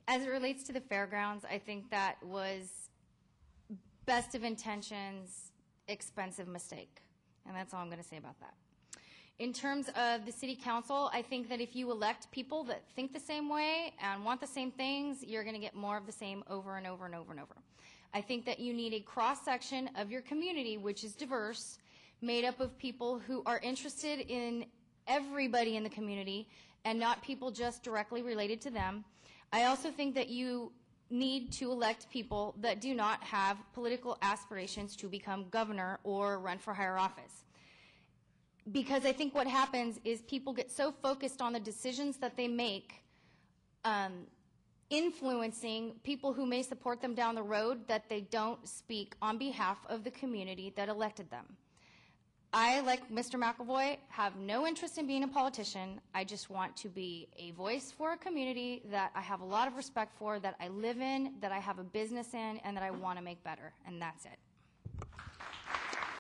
As it relates to the fairgrounds, I think that was best of intentions, expensive mistake. And that's all I'm going to say about that. In terms of the city council, I think that if you elect people that think the same way and want the same things, you're going to get more of the same over and over and over and over. I think that you need a cross-section of your community, which is diverse, made up of people who are interested in everybody in the community and not people just directly related to them. I also think that you need to elect people that do not have political aspirations to become governor or run for higher office. Because I think what happens is people get so focused on the decisions that they make, influencing people who may support them down the road, that they don't speak on behalf of the community that elected them. I, like Mr. McEvoy, have no interest in being a politician. I just want to be a voice for a community that I have a lot of respect for, that I live in, that I have a business in, and that I want to make better. And that's it.